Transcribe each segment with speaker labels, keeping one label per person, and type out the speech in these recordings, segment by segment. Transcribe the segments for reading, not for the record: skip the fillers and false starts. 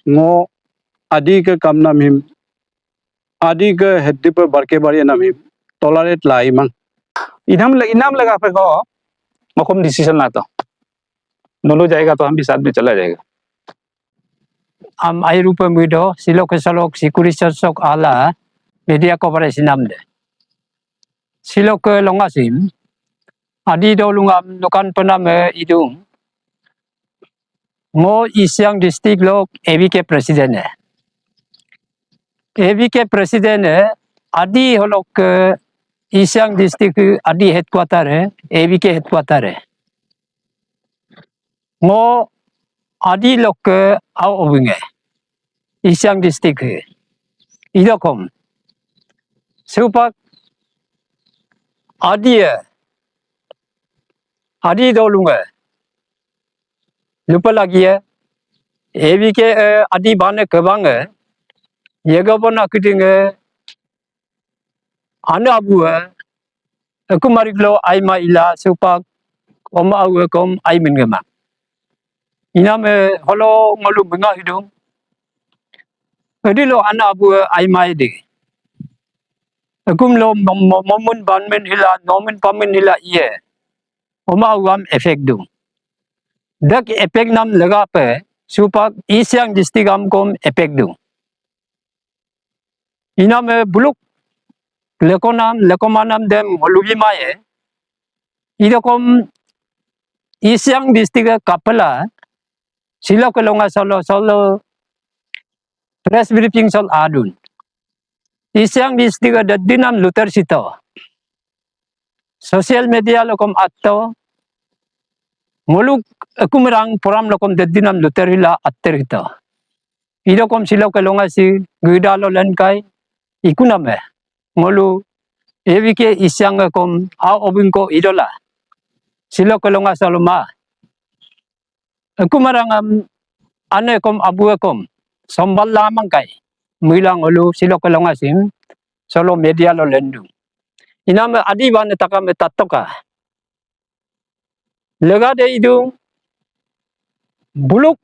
Speaker 1: ngo adi ke kam nam him adi ke heddi pe barke bari nam him tolerate lai mang
Speaker 2: इनाम लगा पे को Makum decision ना तो दोनों जाएगा तो हम भी साथ में चला जाएगा हम आई रूप में वीडियो सिलोक सलोक सिक्योरिटी सलोक आला मीडिया कवरेज नाम दे सिलोक लोंगासिम आदि दो लुंगाम दुकान पना में इदुम मो ईसियांग डिस्ट्रिक्ट लोग एबीके प्रेसिडेंट है एबीके प्रेसिडेंट है आदि होलोक ईसियांग डिस्ट्रिक्ट आदि हेडक्वार्टर है एबीके हेडक्वार्टर है मो आदि लोग आओ ओबिंग है ईसियांग डिस्ट्रिक्ट है इधोकम सुपक आदि दो लुंगा lupa lagi ya EBK adi bane kebang ye gabon akiting ane abu aku mariglo ai ma ila supak oma awu kom ai min gama ina me holo ngolu benga hidung edi lo ana abu ai mai de akum lo momun banmen hila nomen pamen hila ye oma awam efek dung dak efek nam laga pe supak isyang district kom efek dung ina me buluk lekomanam dem holubi maye idokom isyang district kapala silo kelonga solo press briefing sol adun isyang district dadinam luter sito social media lokom atto muluk akumerang program lokom dadinam luter hila atter hito idokom silo kelonga si guidalo lenkai ikuname ngolu EBK isyang kom au obingko idola silo kelonga saloma akumarangam ane kom abu kom sombal lamang kai milang olu silo kelonga sim solo media lo lendu inam adi ban takam tatoka lega de idu buluk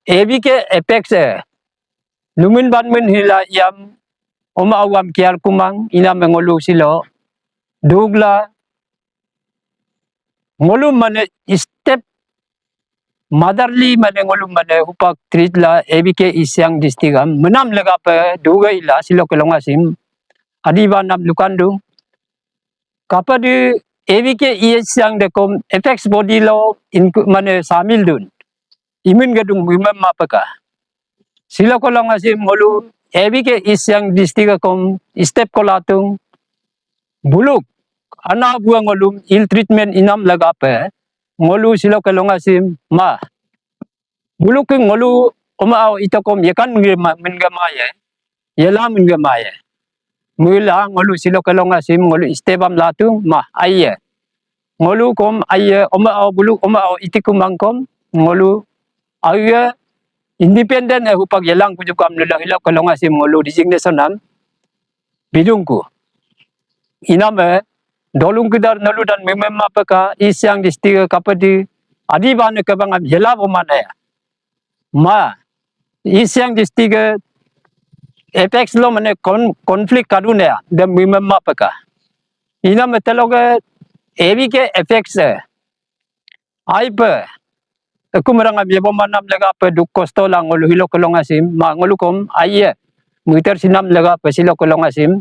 Speaker 2: EBK apex lumin banmen hila yam oma awam kiar kumang ina mengolu silo dugla ngolu mane step motherly mane ngolu mane upak tritla EBK isyang district menam lega pe duga ila silo kelonga sim adiba nam lukandu kapadi EBK isyang dekom effects body lo mane samil dun imin gedung mimam mapaka silo kelonga sim ngolu EBK isyang district kom step kolatung buluk ana buang ngolum ill treatment inam laga pe ngolu silo kelonga sim ma buluk ngolu oma itokom yekan mengama ye yela mengama ye mula ngolu silo kelonga sim ngolu istebam latung ma aye ngolu kom aye oma buluk oma itikum mangkom ngolu aye independent hupak yelang kujukam nila hilo kelonga sim ngolu designation nam bidungku iname dolung kidar nalu dan memem apaka isyang district kapadi adiban kebang hela bomana ma isyang district apex lo mane konflik kadune de memem apaka ina metaloga EBK apex aipe akumarang abomanam lega pe duk kosto lang ngolu hilo kolonga sim ma ngolu kom aye muiter sinam lega pe silo kolonga sim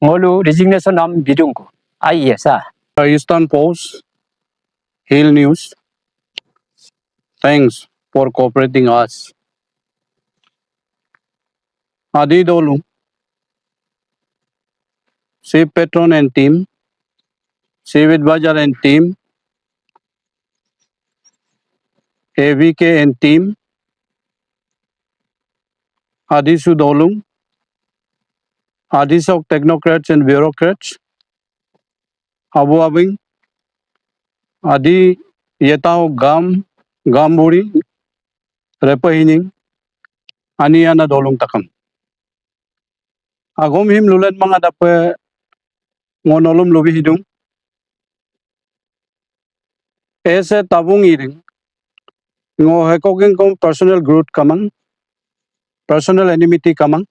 Speaker 2: ngolu resignation nam bidungku aye sa
Speaker 1: Eastern Post Hill News thanks for cooperating us adi dolu Chief Patron and team Chief Advisor and team EBK and team adi sudolung adi sok technocrats and bureaucrats abu abing adi yetao gamburi repahining ani ana dolung takam agom him lulet mga dape ngonolom lobi hidung ese tabung iring ngo hekoking kom personal growth kamang personal enmity kamang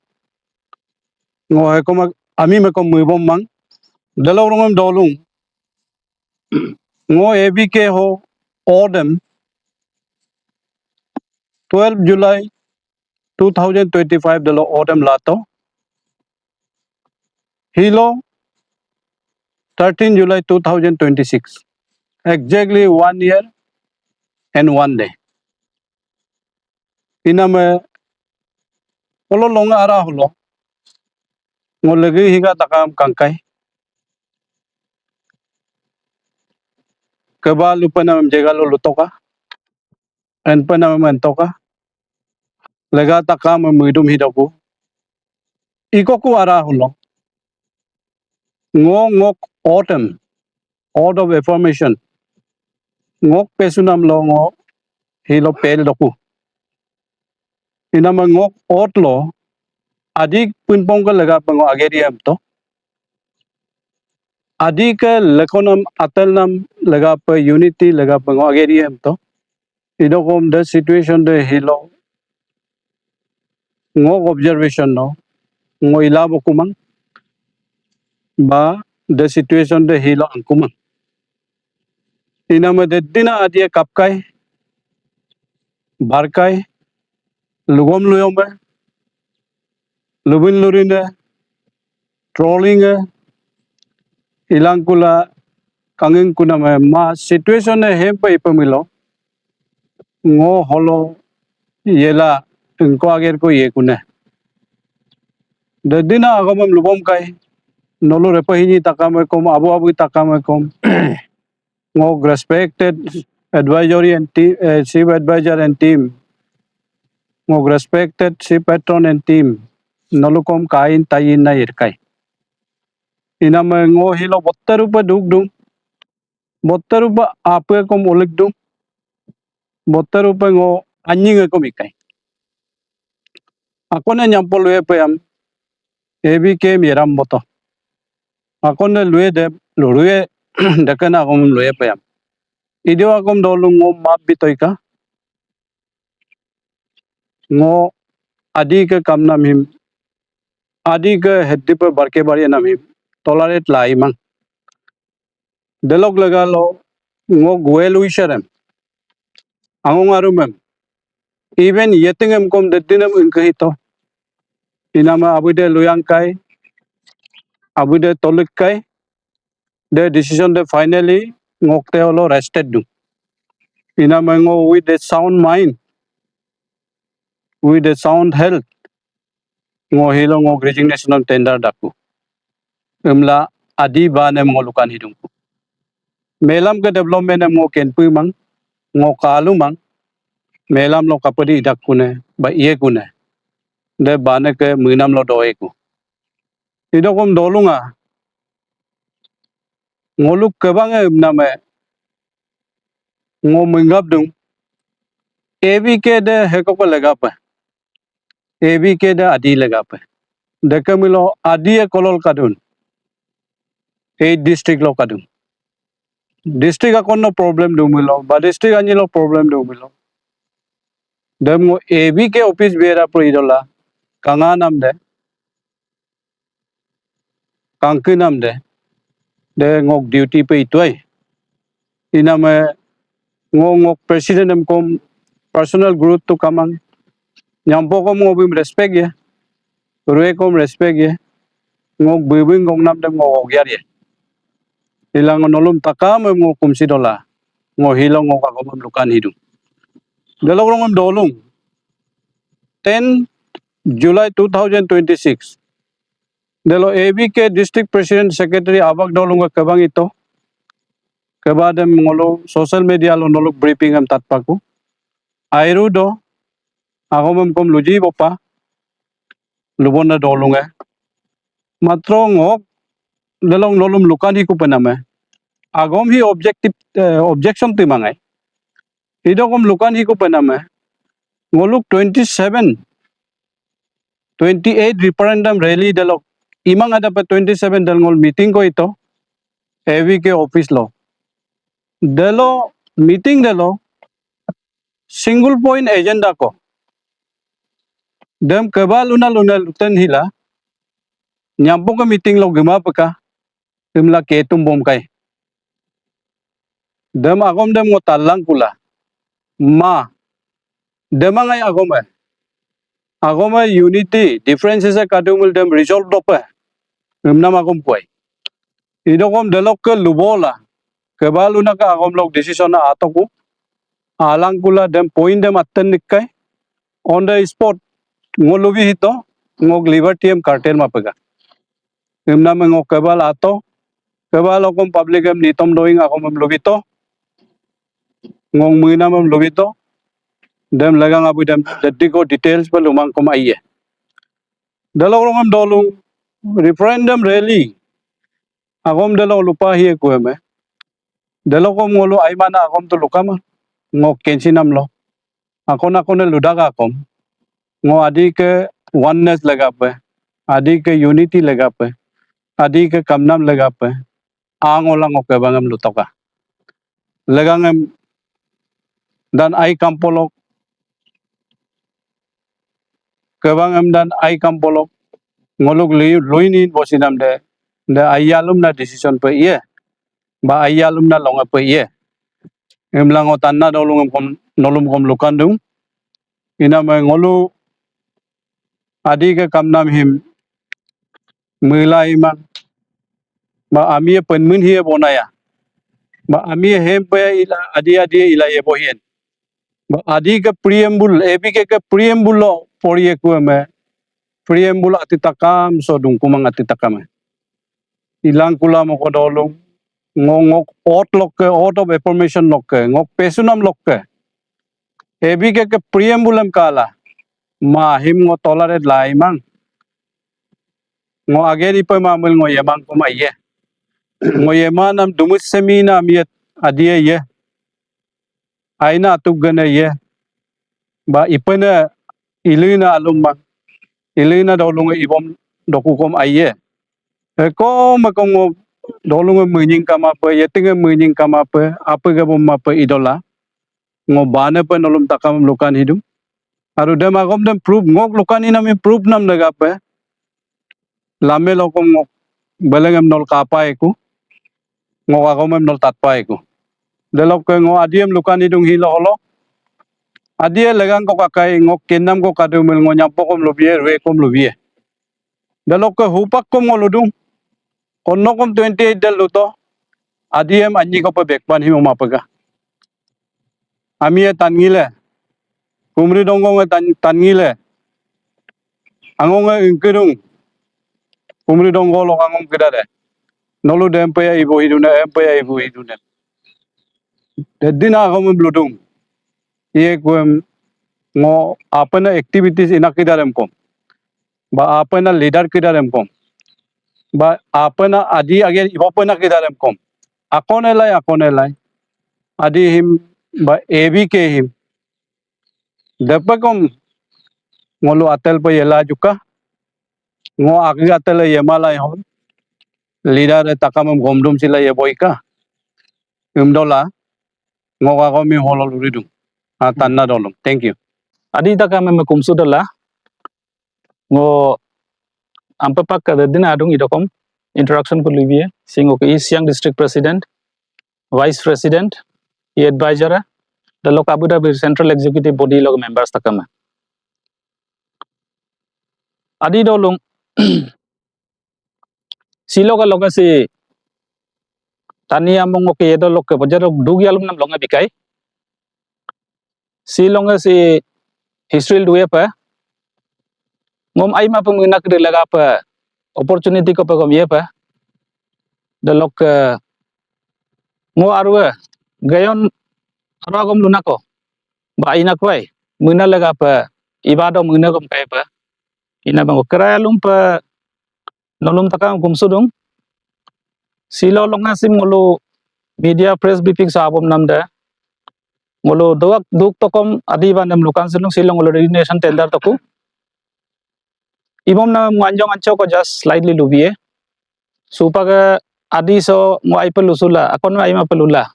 Speaker 1: ngo hekom ami mekom muibom mang dalawrongam dolung ngo abk ho odem 12 July 2025 dalo odem lato hilo 13 July 2026 exactly 1 year and 1 day iname polo longa ara holo ngo lagi higa takam kangkai keba lupanam jegalo lutoka en panam entoka lega takam muidum hidaku ikoku ara holo ngok autumn out of affirmation ngok pesunam lo ngo hilo pel doku inama ngok ot lo adik punpong ka lega pango ageriam to adik lekonam atelnam lega pa unity lega pango ageriam to idokom the situation de hilo ngok observation no ngo ilabo kumang ba the situation de hilo angkumang inama de dina adia kapkai barkai lugom luyome lubin lurine trolling ilangkula kanging kuna ma situation ne hempa ipamilo ngo holo yela ko ager ko ye kuna de dina agomam lubom kai nolo repahini takam kom abu takam kom ngo respected advisory and team chief advisor and team ngo respected chief patron and team nolo kom kain tayin na irkai inama ngo hilo bottarupa dugdum bottarupa ape kom olikdum bottarupa ngo anyinga kom ikai akone nyampol we payam abk miram boto akone lue de lue dekana kom lue payam idio akom dolung ngo map bitoika ngo adi ke kamnam him adi ke heddi pe barke bari nam him tolerate lai mang delok legalo ngo guelu isharem angong arumem even yetingem kom dedinem inkahito inama abude luyangkai abude tolikkai the decision de finally ngokte holo rested du inama ngo with a sound mind with a sound health ngo hilo ngo resignation tender daku emla adi ba nem ngolukan hidungku melam ke development em ngo kenpu mang ngo kalu mang melam lo kapadi dakune ba ye kune de bane ke munam lo doeku idokom dolunga ngoluk kebange name ngo mingap dung abk de hekoko legapa abk de adi legapa dekamilo adi kolol kadun 8 district lo kadun district akono problem dumilo ba district anilo problem dumilo demo abk office bera pro idola kanganam de kangkinam de ngok duty pe itoi iname ngok president em kom personal growth to kamang nyampo kom ngobim respect ye rue kom respect ye ngok bibing ngok nam dem ngok gyar ye ilang nolom takam em ngok kumsi dola ngo hilong ngok akom lukan hidung dalawrongam dolung 10 July 2026 delo abk district president secretary abak dolung kabang ito kabadem ngolo social media lo nolok briefing am tatpaku airu do akomem kom luji bopa lubona dolunga matro ngok delong nolom lukani ku pename agom hi objective objection timangai idokom lukan hi ku pename ngoluk 27 28 referendum rally delok imang ada pa 27 del ngol meeting ko ito abk office lo delo meeting delo single point agenda ko dem kebal luna luten hila nyampo ka meeting lo gema peka imla ke tumbom kai dem agom dem ngotalang kula ma demangai agoma unity differences a kadumul dem resolve dope imna magom koi idokom delok ke lubola kebal luna ka agom lok decision na atoku alang kula dem point dem atten nikai on the spot ngolobi hito ngok liberty em cartel mapega imna me ngok kebal ato kebal okom public em nitom doing agom em lobito ngong muina em lobito dem lagang abu dem dediko details pa lumang kom aiye dalong em dolung referendum rally agom dalong lupa hiye ko eme dalokom ngolo aimana agom to lukama ngok kensinam lo akone ludaga kom ngo adi ke oneness lagape adi ke unity lagape adi ke kamnam lagape angolang ok bangam lutoka legangem dan ai kampolok kebangam dan ai kampolok ngoluk luinin bosinam de ayalum na decision pe ye ba ayalum na longa pe ye emlang otanna dolung kom nolom kom lukandung ina me ngolu adi ke kamnam him mulai man ba amie penmun hiye bonaya ba amie hem pe ila adi ila ye bohien ba adi ke preamble ebi ke preamble lo poriye ku me preamble atitakam so dung kumang atitakam ilang kula mo ko dolung ngok out of information lokke ngok pesunam lokke ebi ke preamble em kala ma him ngo tolerate lai mang ngo ageri pe mamul ngo yemang kuma ye ngo yemanam dumus semina miet adie ye aina tugane ye ba ipena ilina alumma ilina dolung ibom dokukom aye ko makongo dolung muning kama pe yetinge muning kama pe apa ke bom pe idola ngo bane pe nolom takam lukan hidum aru dem agom dem proof ngok lukan ina mi proof nam lega pe lame lokom ngok belengem nol kapai ku ngok agom em nol tatpai ku delok ke ngo adiem lukan hidung hilo holo adie legang ko kakai ngok kenam ko kadumel ngo nyapokom lobie rekom lobie delok ke hupak kom ngoludung onnokom 28 del luto adiem anyi ko pe bekpan himo mapaga amie tangile kumri dongong tangile angong ingkirung kumri donggolo angong kidare nolu dempe ya ibu hidune empe ya ibu hidune dedina agom bludung ye kuem ngo apena activities inakidarem kom ba apena leader kidarem kom ba apena adi age ibopena kidarem kom akonelai adi him ba ebi ke him depakom ngolu atel pe yela juka ngo agi atel yemalai hon leader takamam gomdum sila ye boika imdola ngo agomi holol ridum tanna dolum thank you
Speaker 3: adi takamam kumsudala ngo ampapak kadadina adung idokom introduction ko libye singo ke East Siang District President Vice President e advisor the lok Abu Dhabi Central Executive Body log members takama adi dolung siloga loga si tania mongo ke yedo lok ke bojaro dugi alum nam longa bikai silonga si history duye pa ngom ai ma pemina kre laga pa opportunity ko pa gom ye pa the lok ngo arwa gayon aragom luna ko ba ina kwai muna laga pa ibado muna gom kai pa ina bango keraya lumpa nolom takam kumsudung silo longa sim ngolo media press briefing sabom namda ngolo duk tokom adi bandam lukan silung silong ngolo resignation tender toku ibom na manjong ancho ko just slightly lubie supaga adi so mo ai pelusula akon ai ma pelula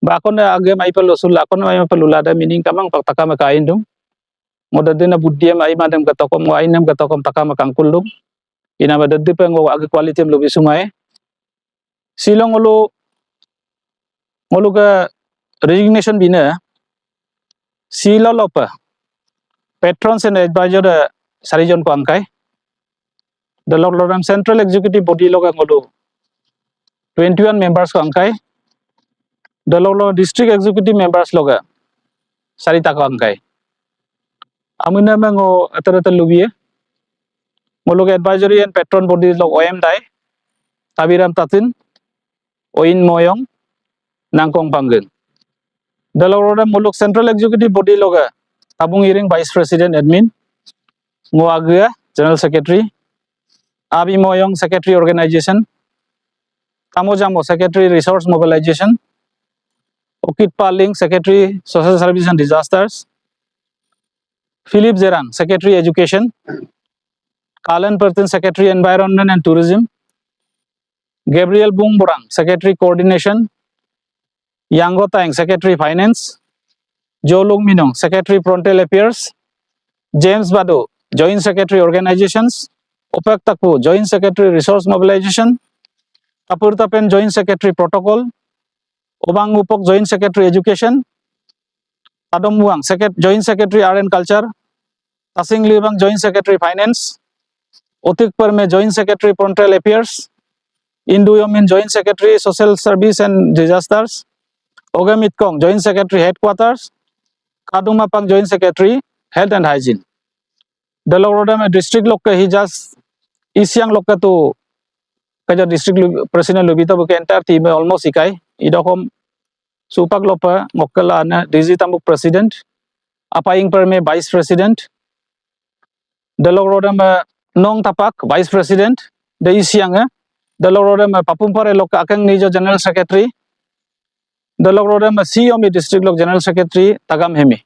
Speaker 3: Bakon agem ai pelo sul akon ai pelo lada mining kamang pak takam ka indum modadena budiem ai madam katokom ngo ainem katokom takam kangkul dum ina badaddi pe ngo ag quality em lobi sungai silong ngolu ka resignation bina silo lopa patrons and advisor sarijon ko angkai the lordam central executive body loga ngolu 21 members ko angkai the district executive members loga sarita ko angkai amuna mengo atarata lubiye ngolu advisory and patron body log OM dai tabiram tatin oin moyong nangkong panggen the lordam muluk central executive body loga tabung iring vice president admin ngo agya general secretary abi moyong secretary organization Tamojamo secretary resource mobilization Okit Paling secretary social service and disasters Philip Zeran secretary education Kalan Pertin secretary environment and tourism Gabriel Bungburang secretary coordination Yango Tang secretary finance Jolung Minong secretary frontal affairs James Bado joint secretary organizations Opek Taku joint secretary resource mobilization Kapur Tapen joint secretary protocol Obang Upok joint secretary education Adom Muang joint secretary art and culture Tasing Libang joint secretary finance Otik Perme joint secretary frontal affairs Induyomin joint secretary social service and disasters Ogamit Kong joint secretary headquarters Kadumapang joint secretary health and hygiene Dalorodam district lokka hijas isyang lokka tu kaja district president lubita buke entire team almost ikai idokom supak lopa ngokala na digitamuk president apaing perme vice president Dalorodam nong tapak vice president the isyang Dalorodam papumpare lokka akang nijo general secretary Dalorodam COM district lok general secretary tagam hemi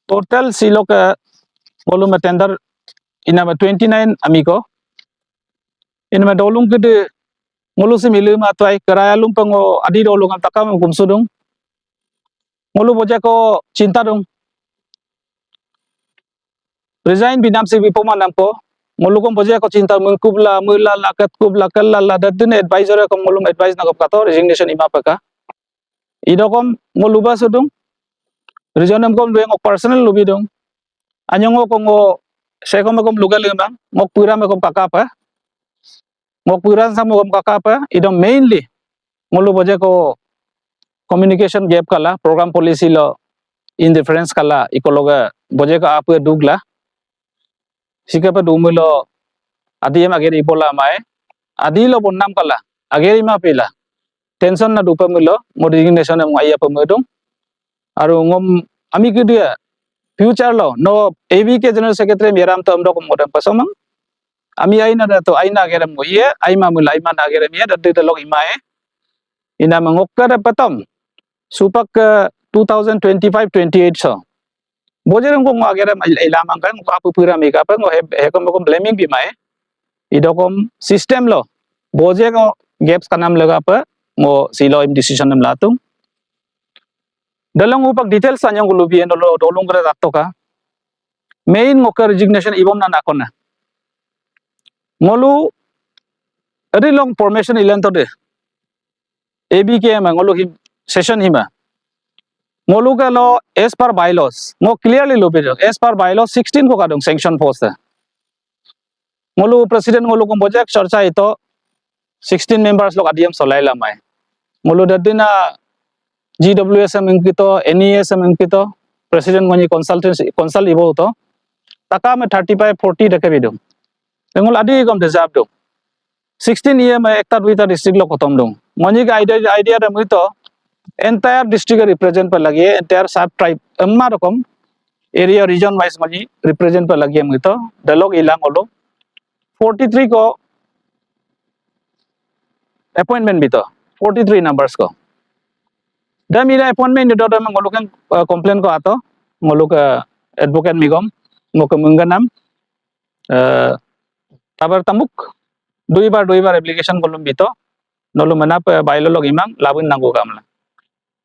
Speaker 3: total si lokka volume tender inama 29 amigo inama dolung gede ngulu si milu matwai keraya lumpango adi dolung am takam kumsudung ngulu boja ko cinta dong resign binam si bipoma namko ngulu kom boja ko cinta mengkubla mula lakat kubla kala dadin advisor ko ngulu advise na kato resignation imapaka idokom ngulu basudung resign kom doing personal lubi dong anyongo ko ngo sekom kom lugal lemang ngok pura me kom kakapa ngok pura sama kom kakapa idom mainly ngulu boja ko communication gap kala program policy lo indifference kala ikologa boje ka apu dugla sikapa dumulo adiyam ageri bola mai adilo bonnam kala ageri ma pila tension na dupa mulo resignation em ayya pamudung aru ngom ami kidia future lo no ABK general secretary meram to amdo ko modam pasomang ami aina da to aina gerem mo ye aima mula aima na gerem ye dadde log imae ina mangokka patom supak 2025-28 so bojerem ko ngagere ilamang kan ko apu pura mega pa ngo hekom ko blaming bi mai idokom system lo boje ko gaps kanam laga pa ngo silo im decision nam latung dalang upak details anyang ko lubi eno dolong kare ratto ka main ngoka resignation ibom na nakona ngolu adi long formation ilan to de ABK ma ngolu him session hima ngolu ka lo as per bylaws ngo clearly lobi as per bylaws 16 ko kadong sanction post ngolu president ngolu ko bojak charcha ito 16 members lok adiam solai lamai ngolu dadina GWSM ingkito NESM ingkito president ngoni consultancy consult ibo to taka me 35 40 deke bidum ngol adi kom deserve do 16 year me ekta duita district lo kotom dong ngoni ka idea da muito entire district represent par lagi entire sub tribe amma rokom area region wise ngoni represent par lagi muito dalog ilang olo 43 ko appointment bito 43 numbers ko damira appointment do dam ngolukan complain ko ato ngoluk advocate migom ngok munganam tabar tamuk dui bar application kolum bito nolu manap bailo log imang labun nangu kamla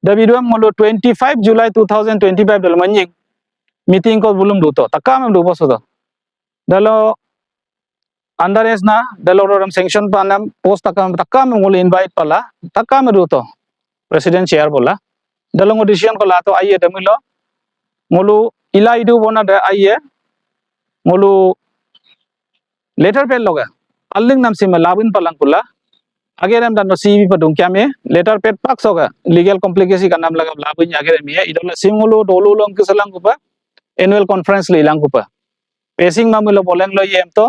Speaker 3: Davidum ngolo 25 July 2025 dal manying meeting ko bulum duto takam du boso do dalo underage na dalo ram sanction panam post takam ngolo invite pala takam duto president chair bola dalo ngo decision ko lato aye damilo ngolo ila idu bona da aye ngolo letter pen loga alling nam sima labin palang pula agerem dan no CV padung kyame letter pet pak soga legal complication ka nam laga labin agerem ye idola simulu dolu long kisalang kupa annual conference le ilang kupa pacing mamulo boleng lo yem to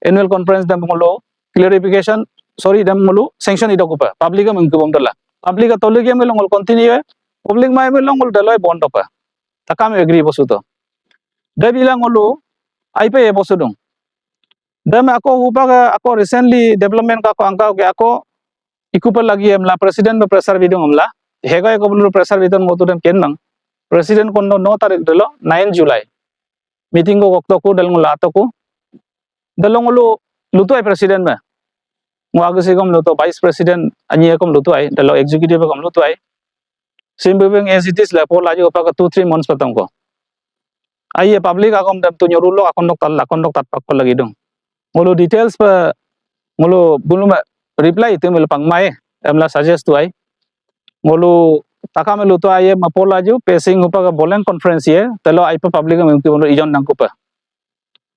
Speaker 3: annual conference dam ngolo clarification sorry dam ngolo sanction ida kupa public am ngkum dala public to lege melo ngol continue public mai melo ngol daloi bond pa takam agree bosuto dabila ngolo aipe e bosudung dam ako upaga ako recently development ka ko angka ke ako ikupa lagi emla president be pressure bidung amla hega ko bulu pressure bidung motu dem kenang president kondo 9 tarik dalo 9 July meeting ko okto ko dal ngula to ko dalongulu luto ay president ma ngwaga sigom luto vice president anye kom luto ay dalo executive kom luto ay simbebeng entities la pola jo pa ka 2-3 months patong ko ay public akom dam to nyorulo akon dok tat pak ko lagi dong ngolo details pa ngolo buluma reply te mel pang mai amla suggest tu ay ngolo takam luto ay mapola jo pacing upa ka bolen conference ye telo ay pa public am ki bono ijon nang ko pa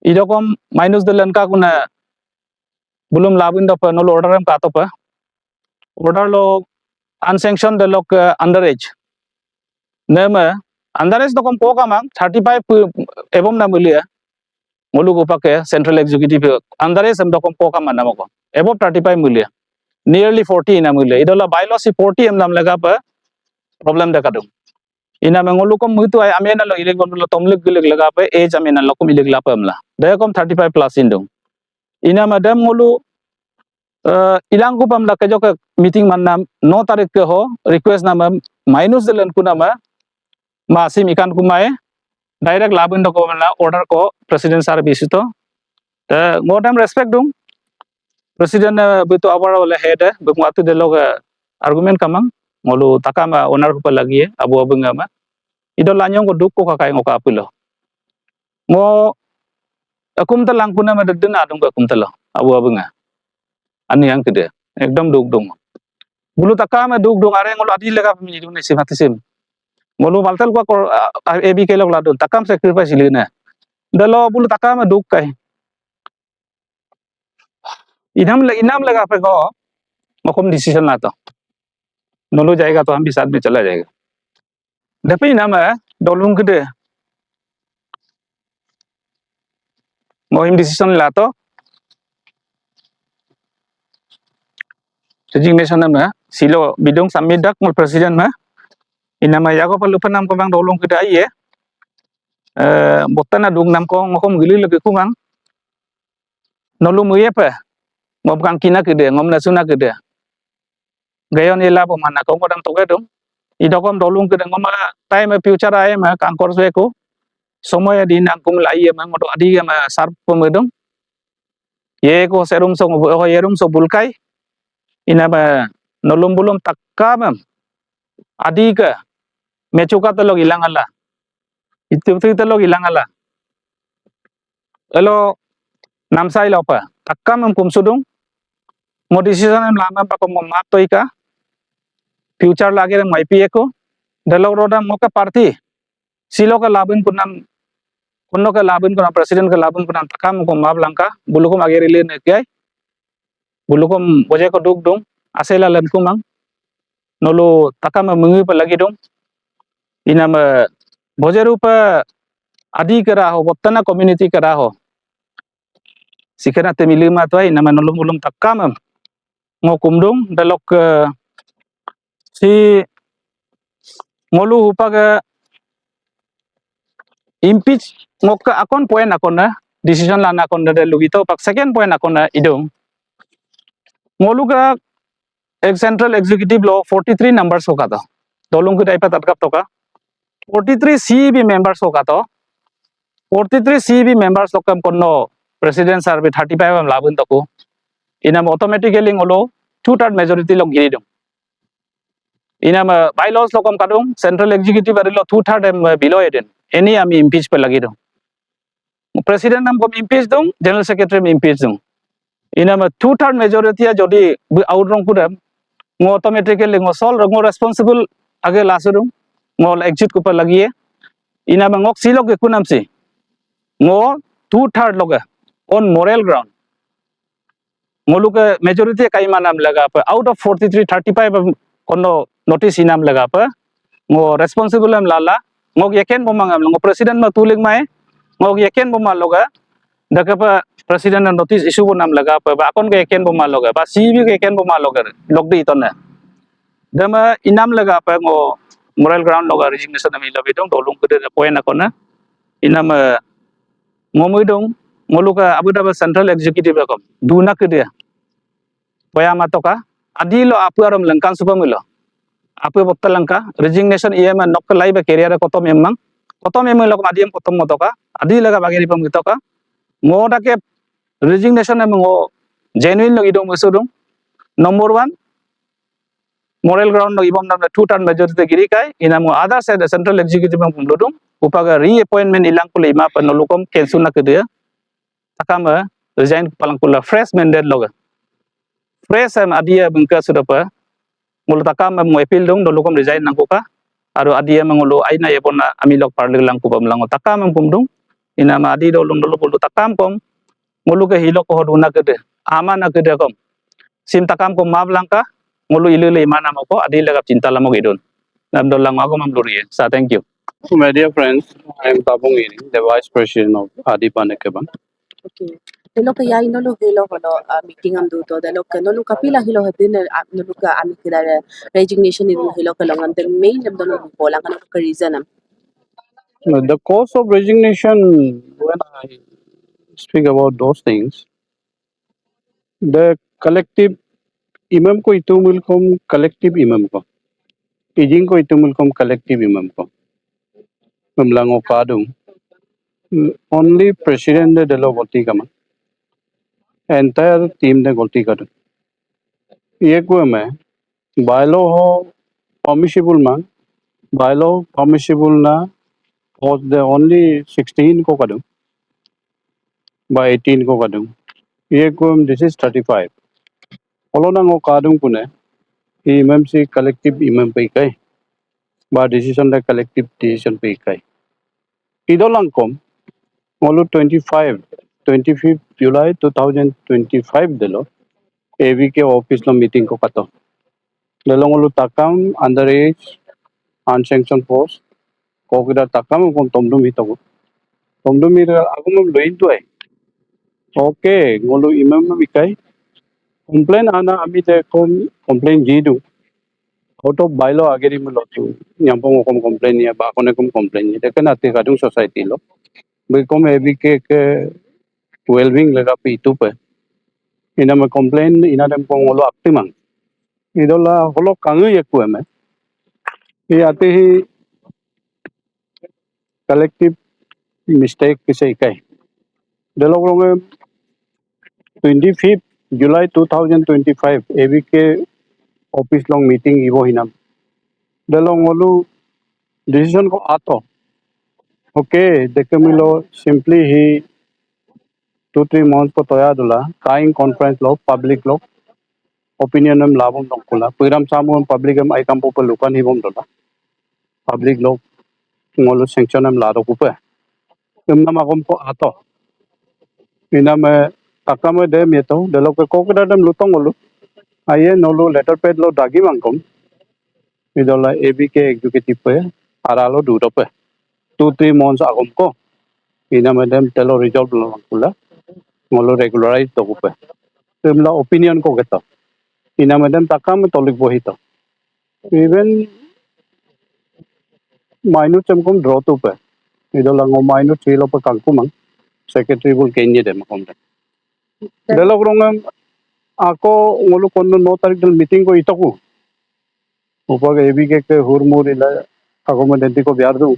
Speaker 3: idokom minus the lanka kuna belum labin do pa no order am kato pa order lo unsanctioned the lok underage nema underage dokom ko kamang 35 ebom na mulia ngolu ko pa ke central executive underage am dokom ko kamang na ko above 35 mulia nearly 40 na mulia idola bylaw si 40 am nam laga pa problem da kadum ina mengolu kom mutu ay amena lo ileg lo tomlik gileg laga pa age amena lo kom ileg la pa amla da kom 35 plus indung ina madam ngolu ilang ko pam la ke jok meeting man nam 9 tarik ke ho request nama minus delan ku nama masim ikan kumai direct labin do ko na order ko president sar bisito ngodam respect dung president betu awar wala head be ngatu de log argument kamang ngolu takama onar ko lagi abu abengama idol lanyong ko duk ko kakai ngoka apulo ngo akum talang kuna madadna adung ko akum talo abu abenga ani yang kede ekdom duk dong bulu takama duk dong are ngolu adi lega pemi dum ne simatisim ngolu baltal ko abk log ladun takam sacrifice lina dalo bulu takama duk kai inam लगा पे को मकोम decision लाता नलो जाएगा तो हम भी साथ में चला जाएगा देखो इनाम है डोलुंग के मोहिम डिसीजन लाता रेजिग्नेशन में सिलो बिदोंग सबमिट डक मोल प्रेसिडेंट में इनाम है याको पर नाम को बांग डोलुंग के आइए बोतना दुंग नाम को मकोम गिली लगे को बांग नलो मुये पे ngom kang kina kede ngom na suna kede gayon ila po mana ko kodam toge dum idokom dolung kede ngom time future ay ma kang korse ko somoy din angkum lai ma ngodo adi ma sarp pomedum ye ko serum so ho yerum so bulkai ina ba nolom bulum takam adi ka mechuka to log ilang ala itu to log ilang ala elo namsai lopa takam kum sudung mo decision em lama pa ko map to ika future lage rang mai pie ko dalog roda mo ka party silo ka labin kunam kunno ka labin kunam president ka labin kunam takam ko map langka bulukom agere le ne kai bulukom boje ko duk dong asela len kumang nolo takam mungi pa lagi dong inam boje rupa adi kara ho bottana community kara ho sikena te milima to inam nolom ulum takam ngo kumdung dalok si ngolu upaga impeach ngoka akon point akon na decision lana akon da lugito pak second point akon na idong ngolu ka central executive law 43 numbers hoka to dolung ku daipa tatkap to ka 43 CEB members hoka to 43 CEB members lokam konno president sar 35 am labun to ko inam automatically ngolo 2/3 majority log giri dong ina ma bylaws lokom kadung central executive arilo 2/3 em below eden any ami impeach pe lagi dong president nam kom impeach dong general secretary em impeach dong ina ma 2/3 majority a jodi outrong pudam ngo automatically ngo sol ngo responsible age lasudung ngo exit ko pa lagi ina ma ngok silok ke kunam si ngo 2/3 loga on moral ground ngolu ke majority kai manam laga pa out of 43 35 kono notice inam laga pa ngo responsible am lala ngok yeken bomang am ngo president ma tuling mai ngok yeken boma loga daka pa president na notice issue ko nam laga pa ba kon ke yeken boma loga ba cv ke yeken boma loga log di ton dama inam laga pa ngo moral ground loga resignation am ilabi dong dolung ke de point akona inam ngomui dong ngolu ka abu dhabi central executive kom duna ke dia poya matoka adilo apu aram langkan supamilo apu botta langka resignation em nok live career ko to memang kotom em lok madiem kotom motoka adi laga bageri pam gitoka ngoda ke resignation em ngo genuine logi dong mesudong number 1 moral ground no ibom namna 2/3 majority giri kai inam other side central executive em kumlodong upaga reappointment ilang kula ima panolukom kensuna ke dia takama resign palang kula fresh mandate loga fresh em adia bengka sudapa mulu takam em appeal dong dolukom resign nangkuka aru adia mangulu aina yebona amilok parlelang kupam lango takam pumdung ina ma adi dolung dolu pulu takam kom ngulu ke hilok ko hoduna kede amana kede kom sim takam kom mablangka ngulu ilele imana mako adi lagap cinta lamo gidon nam dolang ako mamluri sa thank you.
Speaker 1: My dear friends, I am Tabung Iri, the Vice President of Adipanekaban.
Speaker 4: Okay. Dalo kaya inolo hilo kono meeting am duto dalo kanolo kapila hilo hadin nolo ka ami kila resignation ni hilo kalongan the main nam dalo ko lang ano ka reason am.
Speaker 1: The cause of resignation, when I speak about those things, the collective imam ko itu mulkom collective imam ko. Ijing ko itu mulkom collective imam ko. Memlango kadung. Only president de dalo goti kama. Entire team de goti kadu. Ye ko मैं bylaw ho permissible man bylaw permissible na was the only 16 ko kadu by 18 ko kadu ye ko this is 35 olona ngo kadung pune imam si collective imam pe kai ba decision da collective decision pe kai idolang kom ngolu 25 July 2025 delo AVK office lo meeting ko kato delo ngolu takam underage unsanctioned post ko kida takam kon tomdum hitago tomdum mir agum loin to ai okay ngolu imam mikai complain ana ami te kom complain jidu out of bylaw ageri mulo tu nyampong kom complain ya ba kone kom complain ni dekan ate kadung society lo be kom AVK ke well-being lega pi tu pe ina me complain ina dem pong ngolu aktimang idola holo kangu yeku eme e ate hi collective mistake kise kai delogrong 25 July 2025 AVK office long meeting ibo hinam delong ngolu decision ko ato okay dekemilo simply he 2-3 months ko toya dula kain conference lo public lo opinion em labum dongkula piram samun public em ai kampo pelukan hibom dula public lo ngolu sanction em lado kupe emna makom ko ato ina me takame de meto de lo ko kokda dem lutong ngolu aye nolu letter pad lo dagi mangkom idola ABK executive pe aralo duro pe 2-3 months agom ko ina me dem telo resolve lo mangkula ngolu regularize to kupe emla opinion ko geto ina me dem takame tolik bohito even minute semkom draw to pe idola ngo minute chilo pe kangkumang secretary bul kenye dem kom de delok rongam ako ngolu konno no tarik del meeting ko itaku upag ABK ke hurmur ila ako mo denti ko biardu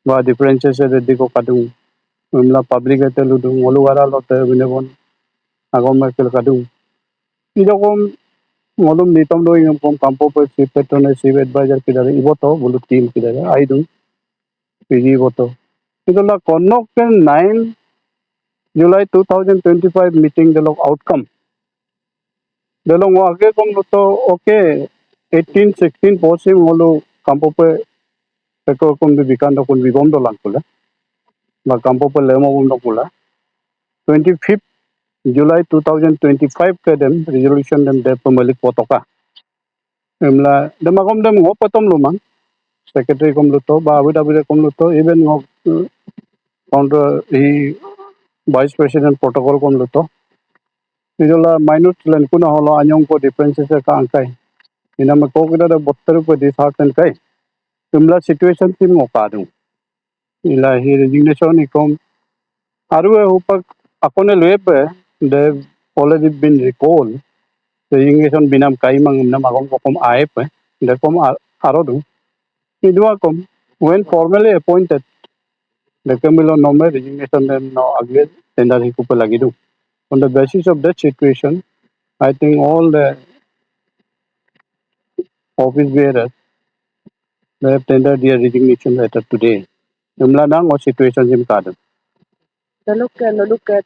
Speaker 1: ba differences se denti ko kadu umla public ate ludu ngolu wara lo te binebon ako mo kel kadu idokom ngolum nitom do ingam kom kampo pe chief patronage chief advisor kidare iboto bulu team kidare I do pg boto idola konok 9 July 2025 meeting the outcome the long age kom to okay 18 16 posim ngolu kampo pe peko kom di bikan do kun bigom do lang pula ba kampo pe lemo do pula 25th July 2025 ke dem resolution dem de pemalik potoka emla demagom dem ngopotom lumang secretary kom luto ba abu kom luto even ngok founder he vice president protocol kom luto idola minute len kuna holo anyong ko differences ka angkai ina me ko kida botter ko dishearten kai emla situation tim ngokadu ila hi resignation ikom aru upak akone lebe they already been recalled resignation binam kai mang nam agom kom aep de kom arodu idua kom when formally appointed the Camilo Nome resignation then now again tender he could lagidu. On the basis of that situation, I think all the office bearers they have tendered their resignation letter today. Jumla nang o situation jim kadam.
Speaker 4: The look at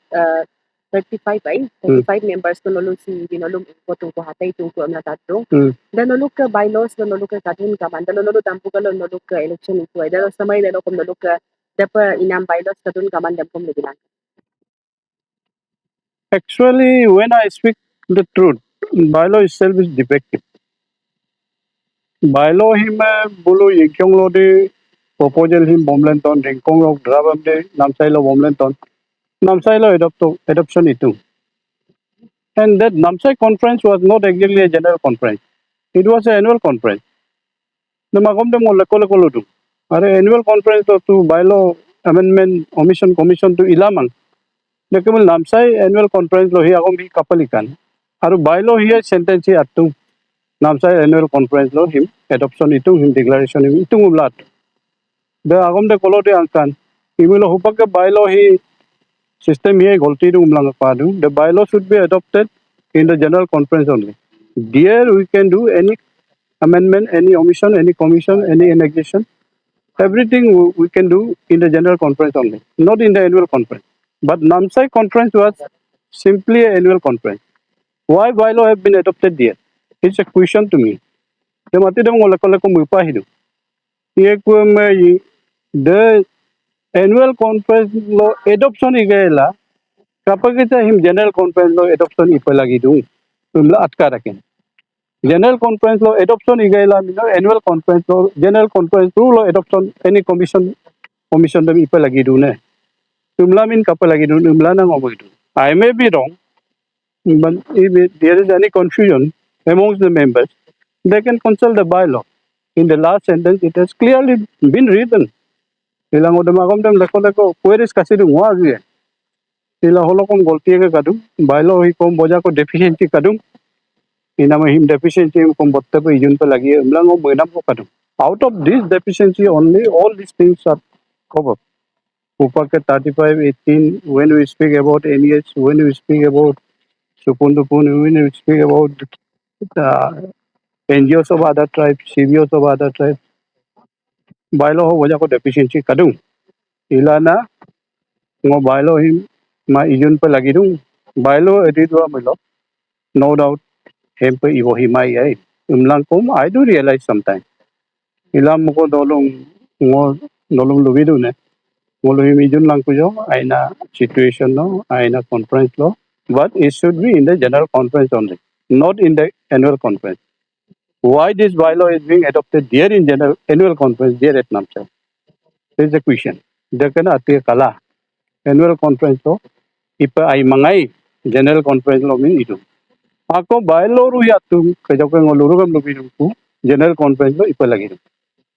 Speaker 4: 35 ay 35 members no lulong si binulong ko tungko hatay tungko ang natatong. Dan no look bylaws no look kadun kaman dan no look tampo kalon no look election ito ay dan sa may no kom no look dapa inam bylaws kadun kaman dan kom lebilan.
Speaker 1: Actually, when I speak the truth, bylaw itself is defective. Bylaw him bulu yikyong lo de proposal him bomlenton ringkong of drabam de namsai lo bomlenton namsai lo adoption itu. And that Namsai conference was not exactly a general conference. It was an annual conference. The Magom de Molekolodu. Are annual conference to bylaw amendment omission commission to Ilamang. The Kamil Namsai annual conference lo here agom kapalikan. Aru bylaw here sentence atu Namsai annual conference lo him adoption itu him declaration him itu mulat. The agom de kolode angkan. Imulo hupak bylaw he system here golti du umlang padu. The bylaw should be adopted in the general conference only. There we can do any amendment, any omission, any commission, any annexation. Everything we can do in the general conference only, not in the annual conference. But Namsai conference was simply an annual conference. Why bylaw have been adopted there? It's a question to me. The matidam ngolakole ko mupahidu. The annual conference law adoption igela kapag him general conference law adoption ipalagi do. Umla atka rakin. General conference law adoption igaila annual conference law general conference rule law adoption any commission dem ipalagi do ne. Umla min kapalagi do umla nang omoidu. I may be wrong, but if there is any confusion amongst the members, they can consult the bylaw. In the last sentence, it has clearly been written. Ilang odamagom dem leko queries kasidu ngwazi. Ila holokom golti ke kadum bylaw hi kom boja ko deficiency kadum. Inama him deficiency kom botte pe ijun pe lagi umlango benam ko kadum. Out of this deficiency only all these things are covered. Upake 35, 18, when we speak about NES, when we speak about Supundupun, when we speak about NGOs of other tribes, CBOs of other tribes, bylaw ho wajah ko deficiency kadung. Ilana ngo bylaw him ma ijun pe lagi dung. Bylaw edit wa milo. No doubt him pe iwo himai ay. Umlang kom I do realize sometimes. Ilam ko dolong ngo dolong lubidu ne. Ngolo him ijun lang ko jo aina situation no aina conference lo. But it should be in the general conference only, not in the annual conference. Why this bylaw is being adopted there in general annual conference there at Namsai? There is a question. There can ati kala annual conference lo ipa ay mangai general conference lo min itu. Ako bylaw ru ya tu kajo ko ngolurugam lubidum ku general conference lo ipa lagi.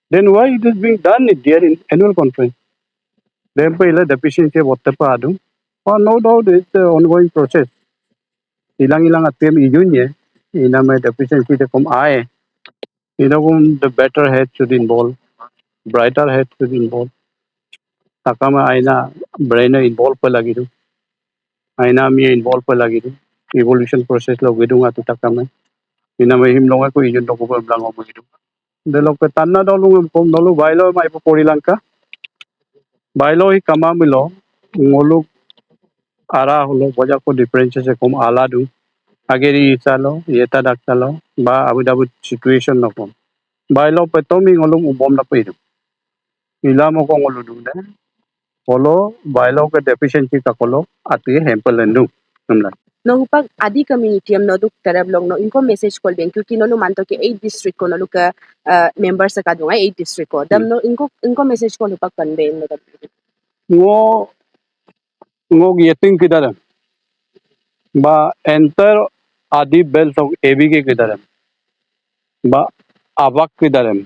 Speaker 1: Then why it is being done there in annual conference? Then pa ila deficiency botte pa adu. No doubt it's an ongoing process. Ilang atem ijunye ina may deficiency te kom aye. Ina the better head should involve, brighter head should involve. Takama aina brainer involve pa lagi do. Aina mi involve pa lagi do. Evolution process lo gedung atu takama. ina may himlong ko iyon ko ko blang mo itu de lok ke tanna dolung kom dolu bailo mai po Langka bailo hi kama milo ngolu ara holo boja ko difference se kom ala du ageri chalo yeta dak chalo ba abu dabu situation no kom bailo petomi ngolum ubom na pe ila mo ko ngolu du de holo bailo ke deficiency ka kolo ati hempel nu namla
Speaker 4: No hupag adi community am no duk tarab long no inko message call ben kyunki no lu manto ke 8 district ko no lu ka members sa kadunga 8 district ko dam no inko message call hupag kan ben no
Speaker 1: ngo ngo yeting kidaram ba enter adi belt of ABK kidaram ba abak kidaram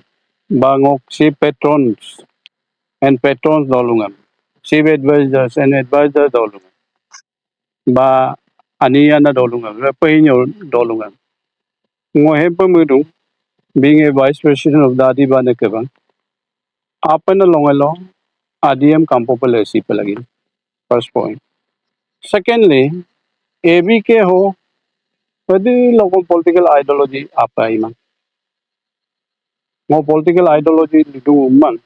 Speaker 1: ba ngok si patrons and patrons dolungam chief advisors and advisors dolungam ba aniya na dolungam repainyo dolungam ngo hepa mudu being a vice president of the Adiba Nekebang apana longelo ADM kampopale si palagi first point secondly ABK ho pwede local political ideology apa imang ngo political ideology lidung umang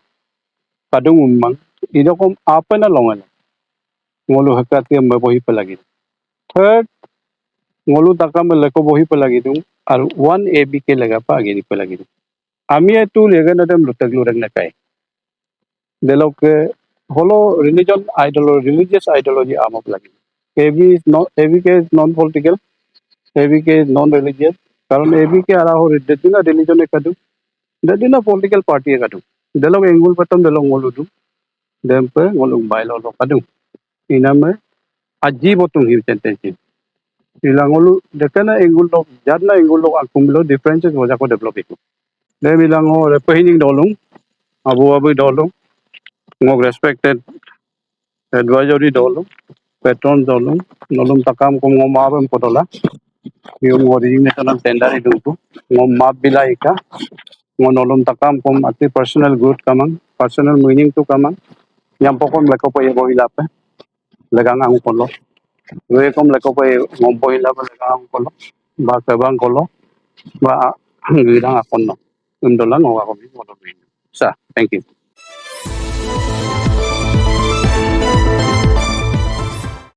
Speaker 1: kadung umang idokom apa na longan ngolu hakat ke mabohi palagi third ngolu takam leko bohi palagi dung ar one ABK lega pa agiri palagi ami etu lega nadam lutaglu rang na kai delok holo religious ideology amok lagi ABK is non political ABK is non religious karon ABK ara ho dedina religion ekadu dedina political party ekadu delok engul patam delok ngolu du dempe ngolu bailo lo kadu iname aji botung hiu sentensi ilangolu dekana engul lo jadna engul lo akumlo differences moja ko develop itu de bilango repahining dolung abu dolung ngok respected advisory dolung patron dolung nolong takam ko ngomabem potola yung original tender itu ngom map bilaika ngonolong takam kom ati personal good kamang personal meaning tu kamang yang pokon leko po yebo hilap legang ang polo we kom leko po ngompo hilap legang ang polo ba kabang kolo ba gidang akon no undolan o ako bi mo sa thank you